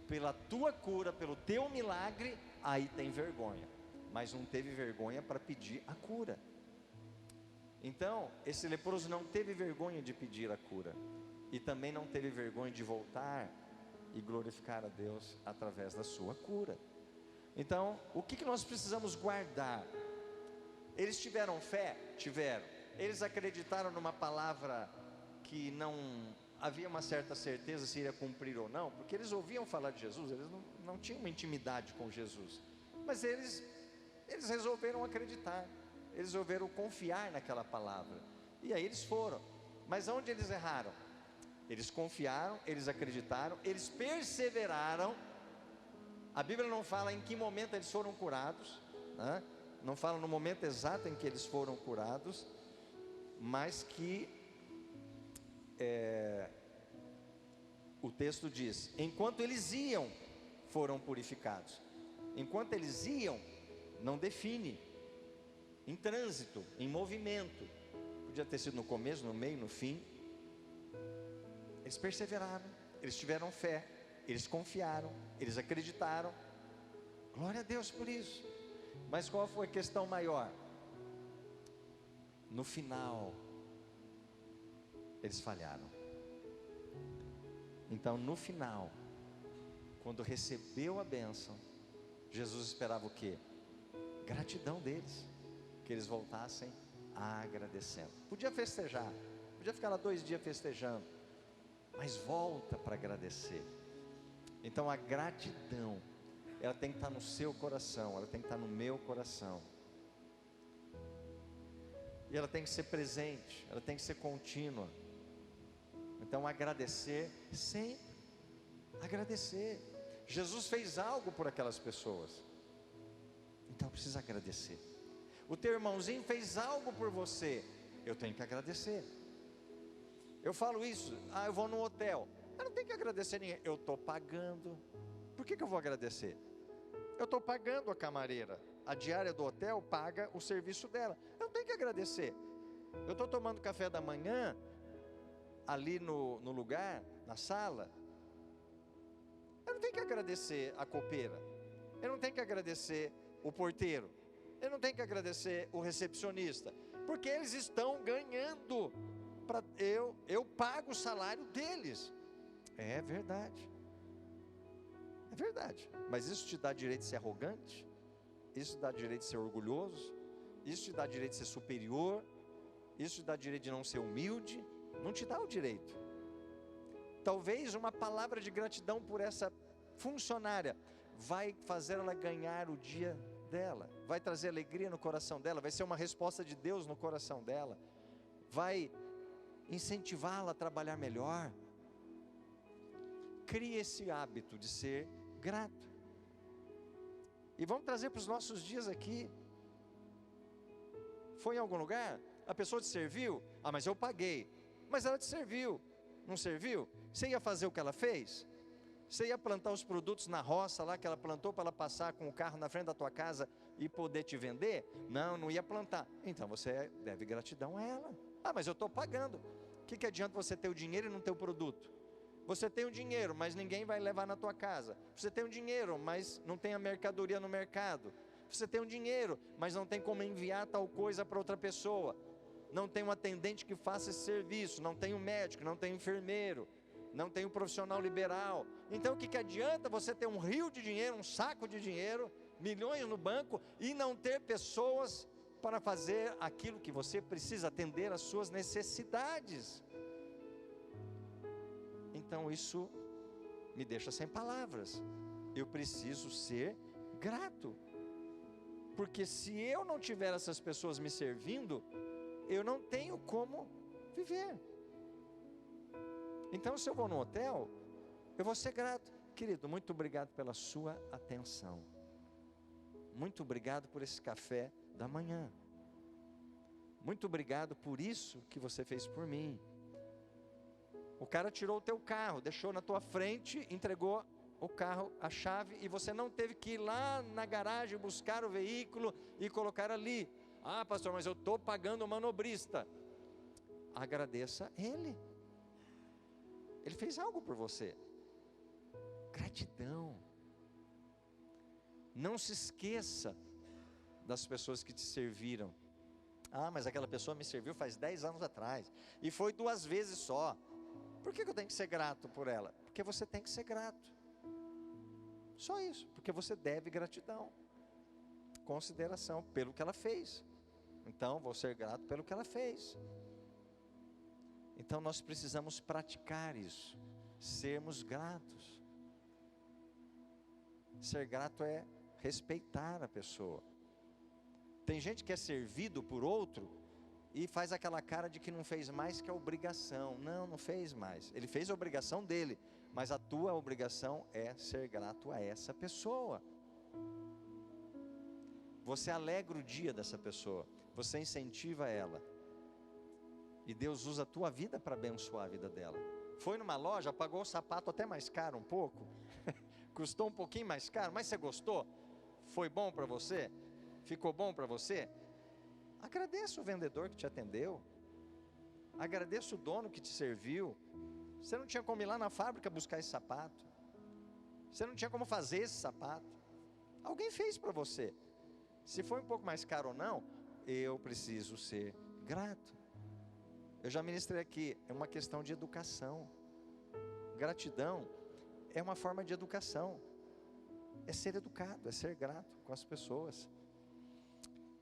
Speaker 1: pela tua cura, pelo teu milagre, aí tem vergonha, mas não teve vergonha para pedir a cura. Então esse leproso não teve vergonha de pedir a cura, e também não teve vergonha de voltar e glorificar a Deus através da sua cura. Então o que nós precisamos guardar? Eles tiveram fé? Tiveram. Eles acreditaram numa palavra que não havia uma certa certeza se iria cumprir ou não, porque eles ouviam falar de Jesus, eles não tinham uma intimidade com Jesus, mas eles resolveram acreditar, eles resolveram confiar naquela palavra, e aí eles foram. Mas onde eles erraram? Eles confiaram, eles acreditaram, eles perseveraram. A Bíblia não fala em que momento eles foram curados, né? Não fala no momento exato em que eles foram curados, mas que o texto diz, enquanto eles iam, foram purificados. Enquanto eles iam, não define, em trânsito, em movimento, podia ter sido no começo, no meio, no fim. Eles perseveraram, eles tiveram fé, eles confiaram, eles acreditaram. Glória a Deus por isso. Mas qual foi a questão maior? No final, eles falharam. Então no final, quando recebeu a bênção, Jesus esperava o quê? Gratidão deles, que eles voltassem agradecendo. Podia festejar, podia ficar lá 2 dias festejando, mas volta para agradecer. Então a gratidão, ela tem que estar no seu coração, ela tem que estar no meu coração, e ela tem que ser presente, ela tem que ser contínua. Então agradecer sempre, agradecer. Jesus fez algo por aquelas pessoas, então precisa agradecer. O teu irmãozinho fez algo por você, eu tenho que agradecer. Eu falo isso, eu vou no hotel, eu não tenho que agradecer ninguém, eu estou pagando, por que eu vou agradecer? Eu estou pagando a camareira, a diária do hotel paga o serviço dela, eu não tenho que agradecer. Eu estou tomando café da manhã, ali no lugar, na sala, eu não tenho que agradecer a copeira, ele não tem que agradecer o porteiro, ele não tem que agradecer o recepcionista, porque eles estão ganhando, eu pago o salário deles. É verdade, mas isso te dá direito de ser arrogante? Isso te dá direito de ser orgulhoso? Isso te dá direito de ser superior? Isso te dá direito de não ser humilde? Não te dá o direito. Talvez uma palavra de gratidão por essa funcionária vai fazer ela ganhar o dia dela, vai trazer alegria no coração dela, vai ser uma resposta de Deus no coração dela, vai incentivá-la a trabalhar melhor. Crie esse hábito de ser grato. E vamos trazer para os nossos dias aqui. Foi em algum lugar? A pessoa te serviu? Ah, mas eu paguei. Mas ela te serviu. Não serviu? Você ia fazer o que ela fez? Você ia plantar os produtos na roça lá que ela plantou para ela passar com o carro na frente da tua casa e poder te vender? Não, não ia plantar. Então você deve gratidão a ela. Ah, mas eu estou pagando. O que adianta você ter o dinheiro e não ter o produto? Você tem o dinheiro, mas ninguém vai levar na tua casa. Você tem o dinheiro, mas não tem a mercadoria no mercado. Você tem o dinheiro, mas não tem como enviar tal coisa para outra pessoa. Não tem um atendente que faça esse serviço, não tem um médico, não tem um enfermeiro, não tem um profissional liberal. Então o que adianta você ter um rio de dinheiro, um saco de dinheiro, milhões no banco e não ter pessoas para fazer aquilo que você precisa, atender às suas necessidades? Então isso me deixa sem palavras. Eu preciso ser grato, porque se eu não tiver essas pessoas me servindo, eu não tenho como viver. Então se eu vou no hotel, eu vou ser grato. Querido, muito obrigado pela sua atenção, muito obrigado por esse café da manhã, muito obrigado por isso que você fez por mim. O cara tirou o teu carro, deixou na tua frente, entregou o carro, a chave, e você não teve que ir lá na garagem buscar o veículo e colocar ali. Ah, pastor, mas eu estou pagando o manobrista. Agradeça ele. Ele fez algo por você. Gratidão. Não se esqueça das pessoas que te serviram. Ah, mas aquela pessoa me serviu faz 10 anos atrás, e foi 2 vezes só. Por que eu tenho que ser grato por ela? Porque você tem que ser grato. Só isso, porque você deve gratidão, consideração pelo que ela fez. Então vou ser grato pelo que ela fez. Então nós precisamos praticar isso, sermos gratos. Ser grato é respeitar a pessoa. Tem gente que é servido por outro e faz aquela cara de que não fez mais que a obrigação. Não fez mais. Ele fez a obrigação dele, mas a tua obrigação é ser grato a essa pessoa. Você alegra o dia dessa pessoa, você incentiva ela, e Deus usa a tua vida para abençoar a vida dela. Foi numa loja, pagou o sapato até mais caro um pouco, custou um pouquinho mais caro, mas você gostou? Foi bom para você? Ficou bom para você? Agradeça o vendedor que te atendeu, agradeça o dono que te serviu. Você não tinha como ir lá na fábrica buscar esse sapato, você não tinha como fazer esse sapato, alguém fez para você. Se foi um pouco mais caro ou não, eu preciso ser grato. Eu já ministrei aqui, é uma questão de educação. Gratidão é uma forma de educação, é ser educado, é ser grato com as pessoas.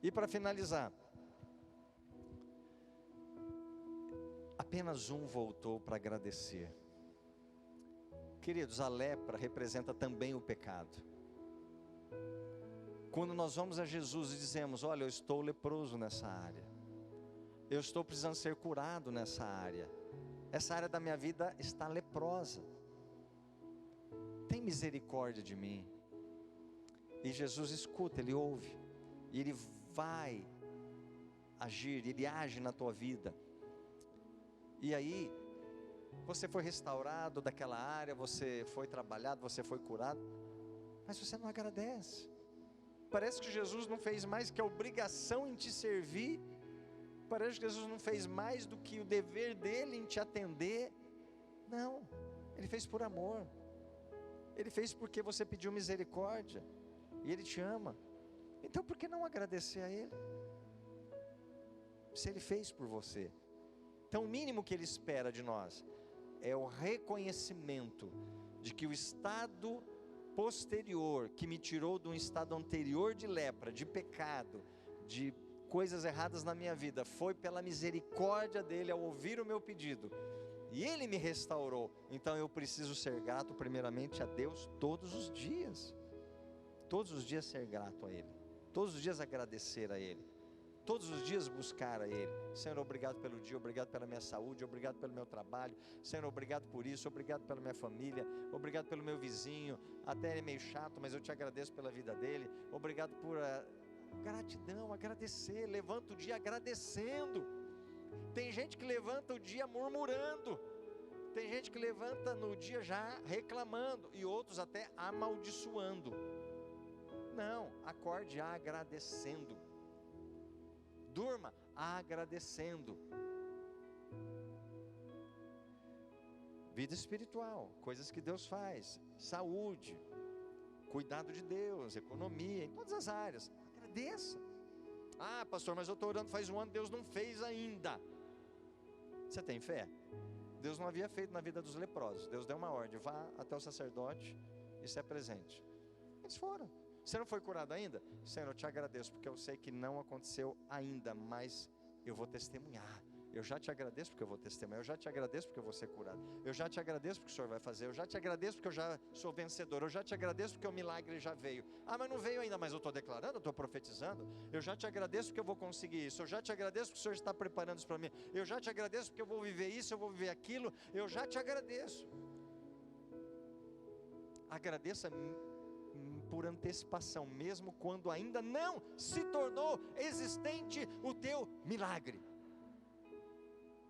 Speaker 1: E para finalizar, apenas um voltou para agradecer. Queridos, a lepra representa também o pecado. Quando nós vamos a Jesus e dizemos: olha, eu estou leproso nessa área, eu estou precisando ser curado nessa área, essa área da minha vida está leprosa, tem misericórdia de mim. E Jesus escuta, Ele ouve, e Ele vai agir, Ele age na tua vida. E aí, você foi restaurado daquela área, você foi trabalhado, você foi curado, mas você não agradece. Parece que Jesus não fez mais que a obrigação em te servir, parece que Jesus não fez mais do que o dever dele em te atender. Não, Ele fez por amor, Ele fez porque você pediu misericórdia. e Ele te ama. Então por que não agradecer a Ele? Se Ele fez por você. Então o mínimo que Ele espera de nós é o reconhecimento de que o estado posterior, que me tirou de um estado anterior de lepra, de pecado, de coisas erradas na minha vida, foi pela misericórdia dEle ao ouvir o meu pedido, e Ele me restaurou. Então eu preciso ser grato primeiramente a Deus todos os dias ser grato a Ele, todos os dias agradecer a Ele, todos os dias buscar a Ele. Senhor, obrigado pelo dia, obrigado pela minha saúde, obrigado pelo meu trabalho, Senhor, obrigado por isso, obrigado pela minha família, obrigado pelo meu vizinho, até ele é meio chato, mas eu te agradeço pela vida dele, obrigado por gratidão, agradecer. Levanta o dia agradecendo. Tem gente que levanta o dia murmurando, tem gente que levanta no dia já reclamando, e outros até amaldiçoando. Não, acorde agradecendo, durma agradecendo. Vida espiritual, coisas que Deus faz, saúde, cuidado de Deus, economia, em todas as áreas, agradeça. Ah, pastor, mas eu estou orando faz um ano, Deus não fez ainda. Você tem fé? Deus não havia feito na vida dos leprosos. Deus deu uma ordem: vá até o sacerdote e se apresente. Eles foram. Você não foi curado ainda? Senhor, eu te agradeço, porque eu sei que não aconteceu ainda, mas eu vou testemunhar. Eu já te agradeço porque eu vou testemunhar, eu já te agradeço porque eu vou ser curado, eu já te agradeço porque o Senhor vai fazer, eu já te agradeço porque eu já sou vencedor, eu já te agradeço porque o milagre já veio. Ah, mas não veio ainda, mas eu estou declarando, eu estou profetizando. Eu já te agradeço porque eu vou conseguir isso, eu já te agradeço porque o Senhor está preparando isso para mim, eu já te agradeço porque eu vou viver isso, eu vou viver aquilo, eu já te agradeço. Agradeça por antecipação, mesmo quando ainda não se tornou existente o teu milagre.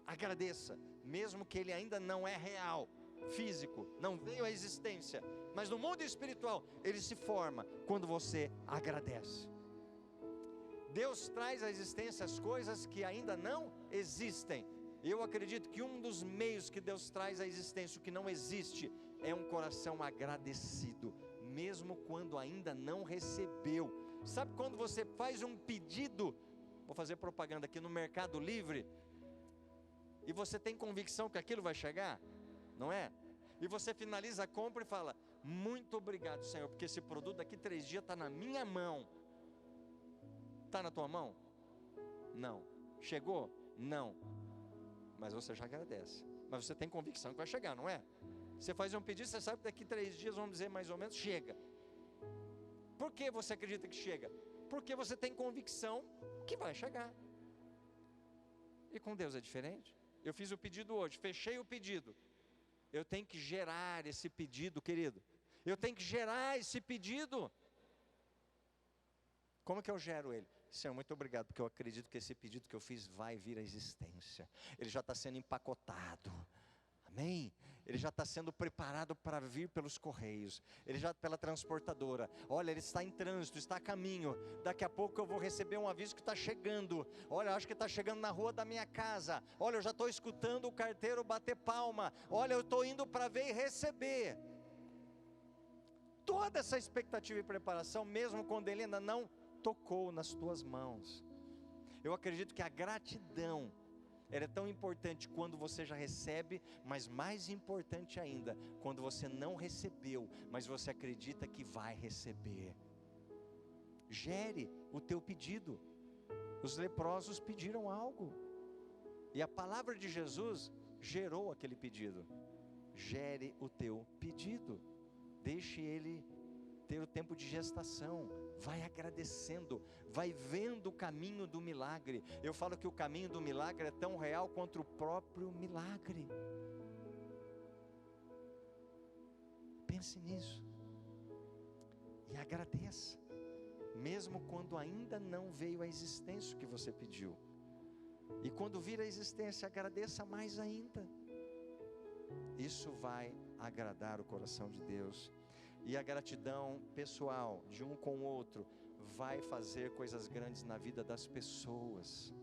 Speaker 1: Agradeça, mesmo que ele ainda não é real, físico, não veio à existência, mas no mundo espiritual, ele se forma quando você agradece. Deus traz à existência as coisas que ainda não existem. Eu acredito que um dos meios que Deus traz à existência o que não existe é um coração agradecido, mesmo quando ainda não recebeu. Sabe quando você faz um pedido, vou fazer propaganda aqui, no Mercado Livre, e você tem convicção que aquilo vai chegar, não é? E você finaliza a compra e fala: muito obrigado, Senhor, porque esse produto daqui 3 dias está na minha mão. Está na tua mão? Não. Chegou? Não. Mas você já agradece. Mas você tem convicção que vai chegar, não é? Você faz um pedido, você sabe que daqui 3 dias, vamos dizer mais ou menos, chega. Por que você acredita que chega? Porque você tem convicção que vai chegar. E com Deus é diferente. Eu fiz o pedido hoje, fechei o pedido. Eu tenho que gerar esse pedido, querido. Eu tenho que gerar esse pedido. Como que eu gero ele? Senhor, muito obrigado, porque eu acredito que esse pedido que eu fiz vai vir à existência. Ele já está sendo empacotado. Amém? Ele já está sendo preparado para vir pelos correios, ele já pela transportadora. Olha, ele está em trânsito, está a caminho. Daqui a pouco eu vou receber um aviso que está chegando. Olha, acho que está chegando na rua da minha casa. Olha, eu já estou escutando o carteiro bater palma. Olha, eu estou indo para ver e receber. Toda essa expectativa e preparação, mesmo quando ele ainda não tocou nas tuas mãos. Eu acredito que a gratidão, ela é tão importante quando você já recebe, mas mais importante ainda, quando você não recebeu, mas você acredita que vai receber. Gere o teu pedido. Os leprosos pediram algo, e a palavra de Jesus gerou aquele pedido. Gere o teu pedido, deixe ele ter o tempo de gestação, vai agradecendo, vai vendo o caminho do milagre. Eu falo que o caminho do milagre é tão real quanto o próprio milagre. Pense nisso, e agradeça, mesmo quando ainda não veio à existência o que você pediu, e quando vir à existência, agradeça mais ainda. Isso vai agradar o coração de Deus. E a gratidão pessoal de um com o outro vai fazer coisas grandes na vida das pessoas.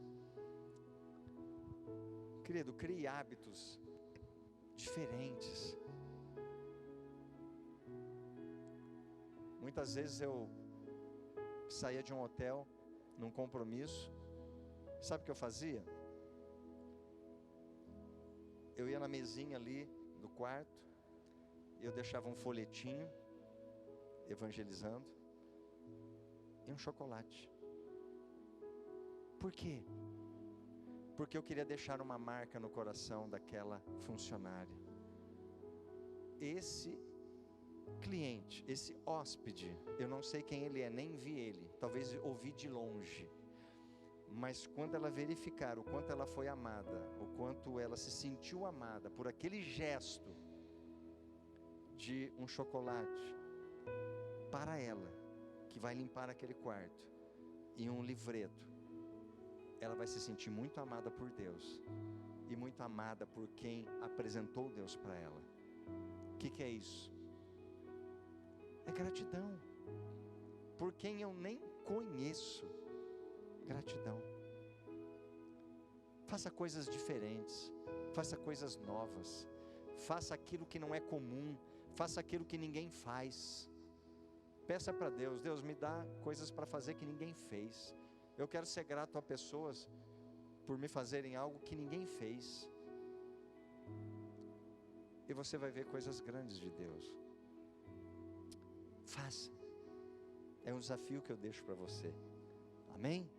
Speaker 1: Querido, crie hábitos diferentes. Muitas vezes eu saía de um hotel, num compromisso, sabe o que eu fazia? Eu ia na mesinha ali do quarto, eu deixava um folhetinho, evangelizando, e um chocolate. Por quê? Porque eu queria deixar uma marca no coração daquela funcionária. Esse cliente, esse hóspede, eu não sei quem ele é, nem vi ele, talvez ouvi de longe, mas quando ela verificar o quanto ela foi amada, o quanto ela se sentiu amada por aquele gesto de um chocolate para ela, que vai limpar aquele quarto, e um livreto, ela vai se sentir muito amada por Deus e muito amada por quem apresentou Deus para ela. O que é isso? É gratidão por quem eu nem conheço. Gratidão. Faça coisas diferentes, faça coisas novas, faça aquilo que não é comum, faça aquilo que ninguém faz. Peça para Deus: Deus, me dá coisas para fazer que ninguém fez. Eu quero ser grato a pessoas por me fazerem algo que ninguém fez. E você vai ver coisas grandes de Deus. Faça. É um desafio que eu deixo para você. Amém?